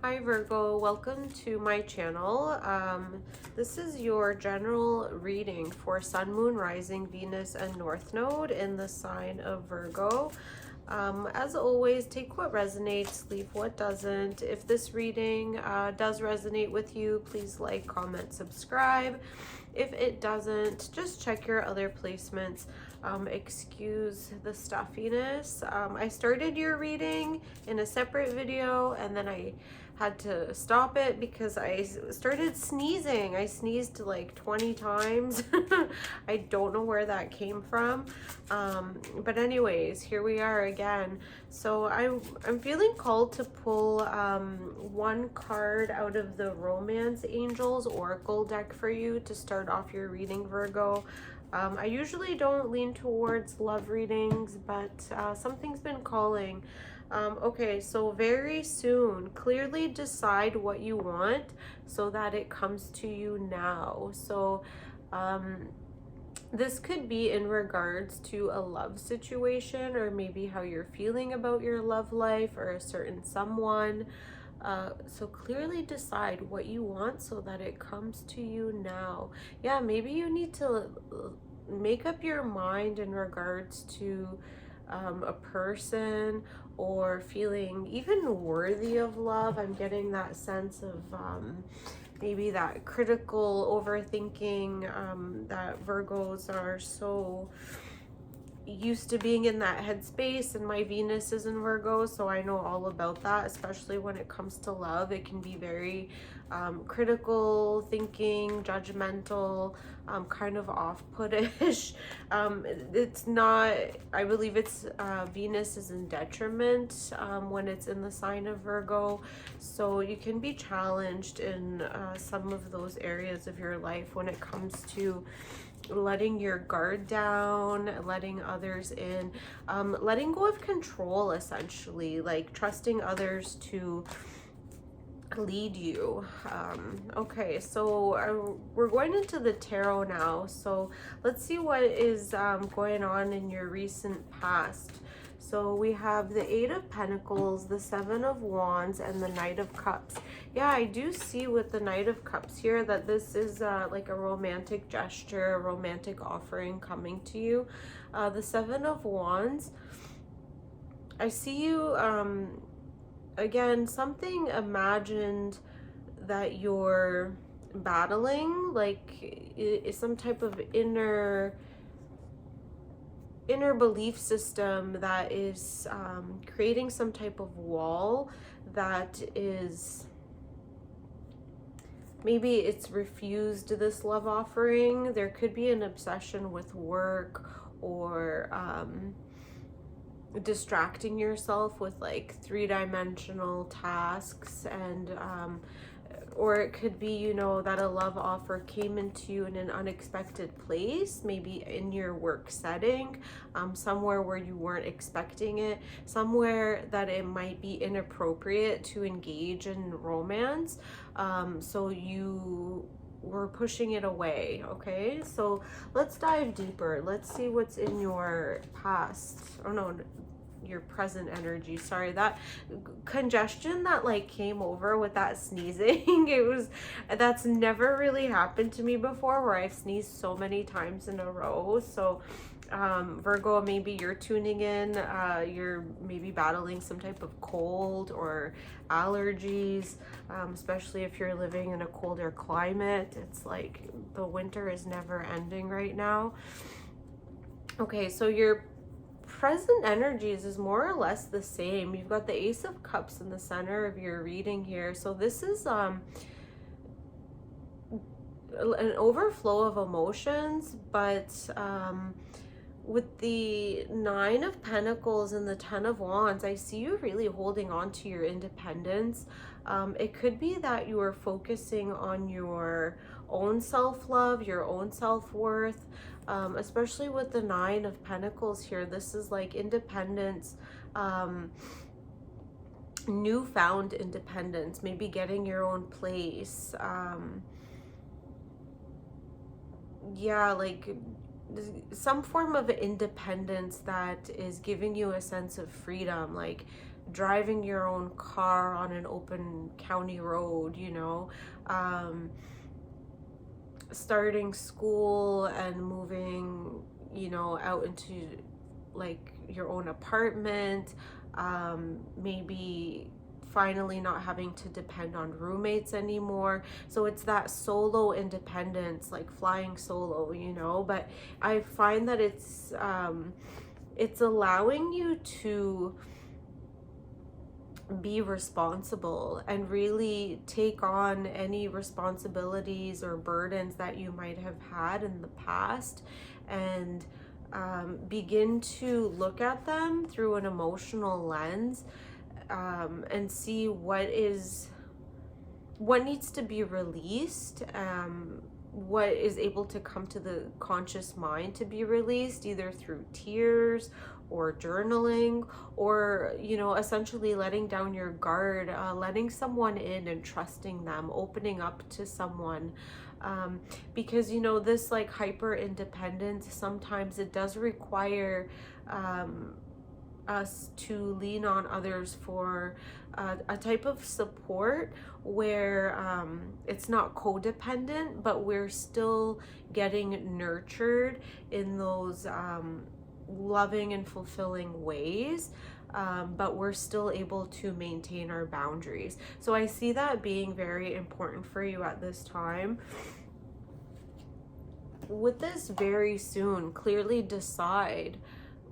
Hi Virgo, welcome to my channel. This is your general reading for Sun, Moon, Rising, Venus, and North Node in the sign of Virgo. As always, take what resonates, leave what doesn't. If this reading does resonate with you, please like, comment, subscribe. If it doesn't, just check your other placements. Excuse the stuffiness. I started your reading in a separate video and then I had to stop it because I started sneezing. I sneezed like 20 times. I don't know where that came from. But anyways, here we are again. So I'm feeling called to pull one card out of the Romance Angels Oracle deck for you to start off your reading, Virgo. I usually don't lean towards love readings, but something's been calling. Okay, so very soon, clearly decide what you want so that it comes to you now. So this could be in regards to a love situation, or maybe how you're feeling about your love life or a certain someone. So clearly decide what you want so that it comes to you now. Yeah, maybe you need to make up your mind in regards to a person or feeling even worthy of love. I'm getting that sense of maybe that critical overthinking that Virgos are so used to being in that headspace, and my Venus is in Virgo, so I know all about that, especially when it comes to love. It can be very critical thinking, judgmental, kind of off-put-ish. It's not, I believe it's Venus is in detriment when it's in the sign of Virgo, so you can be challenged in some of those areas of your life when it comes to letting your guard down, letting others in, letting go of control, essentially, like trusting others to lead you. Okay, so we're going into the tarot now, so let's see what is going on in your recent past. So we have the Eight of Pentacles, the Seven of Wands, and the Knight of Cups. Yeah, I do see with the Knight of Cups here that this is like a romantic gesture, a romantic offering coming to you. The Seven of Wands, I see you, again, something imagined that you're battling, like is some type of inner belief system that is creating some type of wall that is, maybe it's refused this love offering. There could be an obsession with work or distracting yourself with like three-dimensional tasks, and or it could be, you know, that a love offer came into you in an unexpected place, maybe in your work setting, somewhere where you weren't expecting it, somewhere that it might be inappropriate to engage in romance, so you were pushing it away. Okay, so let's dive deeper. Let's see what's in your past, oh no, your present energy. Sorry, that congestion that like came over with that sneezing, that's never really happened to me before, where I've sneezed so many times in a row. So Virgo, maybe you're tuning in, you're maybe battling some type of cold or allergies, especially if you're living in a colder climate. It's like the winter is never ending right now. Okay, so your present energies is more or less the same. You've got the Ace of Cups in the center of your reading here. So this is an overflow of emotions, but with the Nine of Pentacles and the Ten of Wands, I see you really holding on to your independence. It could be that you are focusing on your own self-love, your own self-worth, especially with the Nine of Pentacles here. This is like independence, newfound independence, maybe getting your own place. Yeah, like some form of independence that is giving you a sense of freedom, like driving your own car on an open county road, you know, starting school and moving, you know, out into like your own apartment, maybe finally not having to depend on roommates anymore. So it's that solo independence, like flying solo, you know. But I find that it's allowing you to be responsible and really take on any responsibilities or burdens that you might have had in the past, and begin to look at them through an emotional lens, and see what needs to be released, what is able to come to the conscious mind to be released, either through tears or journaling, or, you know, essentially letting down your guard, letting someone in and trusting them, opening up to someone. Because, you know, this like hyper independence, sometimes it does require us to lean on others for a type of support where it's not codependent, but we're still getting nurtured in those loving and fulfilling ways. But we're still able to maintain our boundaries. So I see that being very important for you at this time. With this, very soon, clearly decide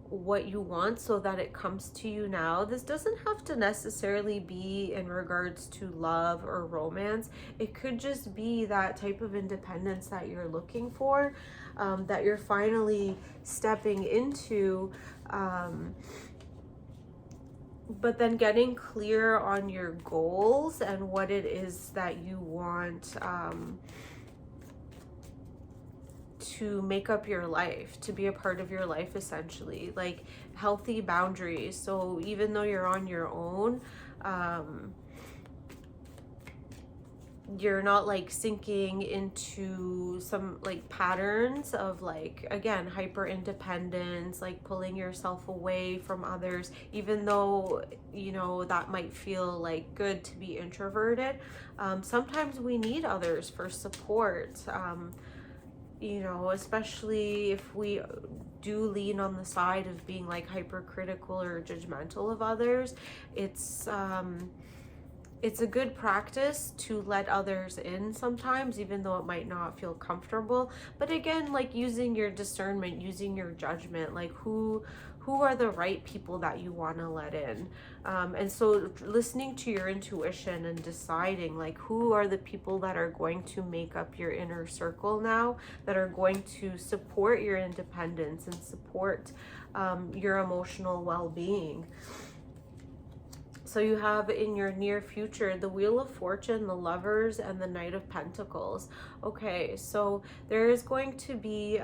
what you want so that it comes to you now. This doesn't have to necessarily be in regards to love or romance. It could just be that type of independence that you're looking for, that you're finally stepping into, but then getting clear on your goals and what it is that you want to make up your life, to be a part of your life, essentially, like healthy boundaries. So even though you're on your own, you're not like sinking into some like patterns of like, again, hyper independence, like pulling yourself away from others, even though, you know, that might feel like good to be introverted. Sometimes we need others for support, you know, especially if we do lean on the side of being like hypercritical or judgmental of others. It's a good practice to let others in sometimes, even though it might not feel comfortable. But again, like using your discernment, using your judgment, like who are the right people that you want to let in. And so listening to your intuition and deciding like who are the people that are going to make up your inner circle now, that are going to support your independence and support your emotional well-being. So you have in your near future the Wheel of Fortune, the Lovers, and the Knight of Pentacles. Okay, so there is going to be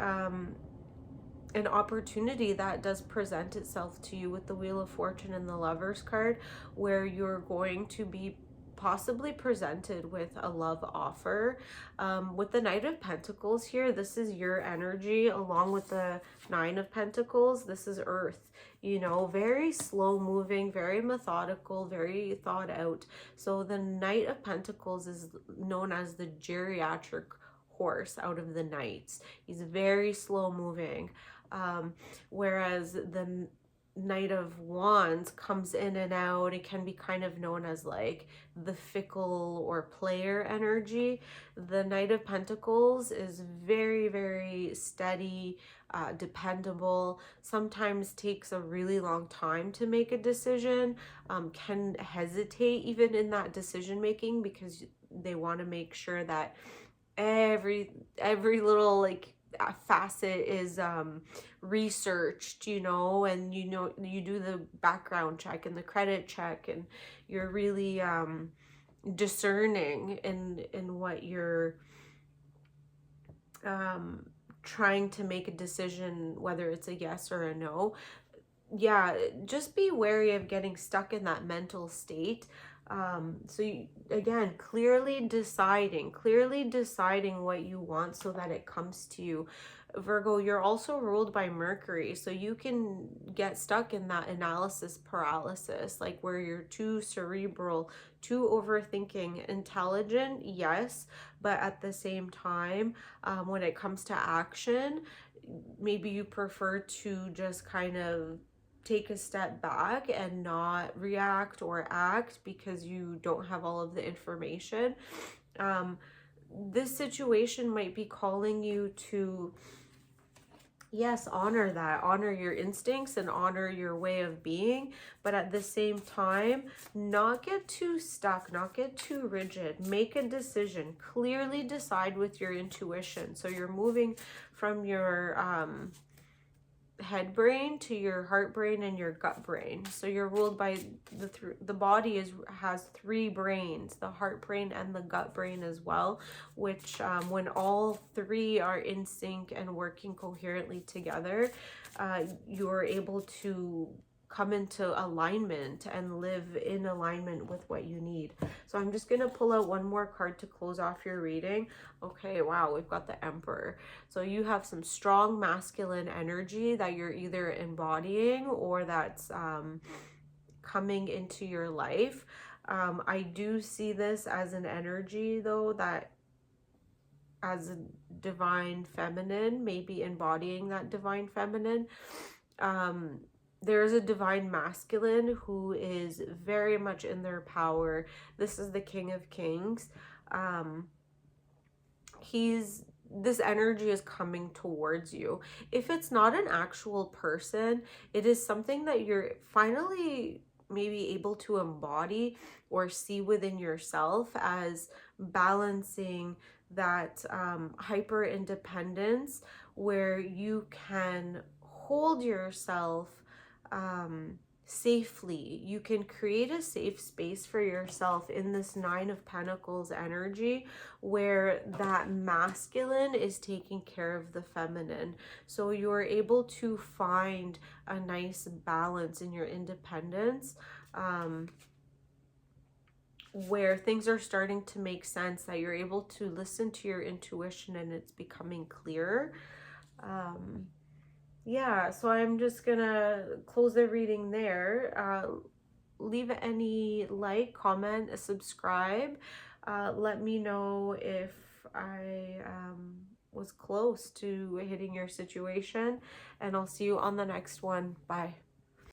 an opportunity that does present itself to you with the Wheel of Fortune and the Lovers card, where you're going to be possibly presented with a love offer. With the Knight of Pentacles here, this is your energy, along with the Nine of Pentacles. This is Earth, you know, very slow moving, very methodical, very thought out. So the Knight of Pentacles is known as the geriatric horse out of the knights. He's very slow moving. Whereas the Knight of Wands comes in and out. It can be kind of known as like the fickle or player energy. The Knight of Pentacles is very, very steady, dependable, sometimes takes a really long time to make a decision, can hesitate even in that decision making because they want to make sure that every little like facet is researched, you know, and you know, you do the background check and the credit check, and you're really discerning in what you're trying to make a decision, whether it's a yes or a no. Yeah, just be wary of getting stuck in that mental state. So you, again, clearly deciding what you want so that it comes to you. Virgo, you're also ruled by Mercury, so you can get stuck in that analysis paralysis, like where you're too cerebral, too overthinking. Intelligent, yes, but at the same time, when it comes to action, maybe you prefer to just kind of take a step back and not react or act because you don't have all of the information. This situation might be calling you to, yes, honor that, honor your instincts and honor your way of being, but at the same time, not get too stuck, not get too rigid. Make a decision, clearly decide with your intuition. So you're moving from your head brain to your heart brain and your gut brain. So you're ruled by the body has three brains, the heart brain and the gut brain as well, which when all three are in sync and working coherently together, you're able to come into alignment and live in alignment with what you need. So I'm just going to pull out one more card to close off your reading. Okay, wow, we've got the Emperor. So you have some strong masculine energy that you're either embodying or that's coming into your life. I do see this as an energy, though, that as a divine feminine, maybe embodying that divine feminine. There is a divine masculine who is very much in their power. This is the King of Kings. This energy is coming towards you. If it's not an actual person, it is something that you're finally maybe able to embody or see within yourself as balancing that hyper independence where you can hold yourself safely. You can create a safe space for yourself in this Nine of Pentacles energy where that masculine is taking care of the feminine. So you're able to find a nice balance in your independence, where things are starting to make sense, that you're able to listen to your intuition and it's becoming clearer. Yeah, so I'm just gonna close the reading there. Leave any like, comment, subscribe. Let me know if I was close to hitting your situation, and I'll see you on the next one. Bye.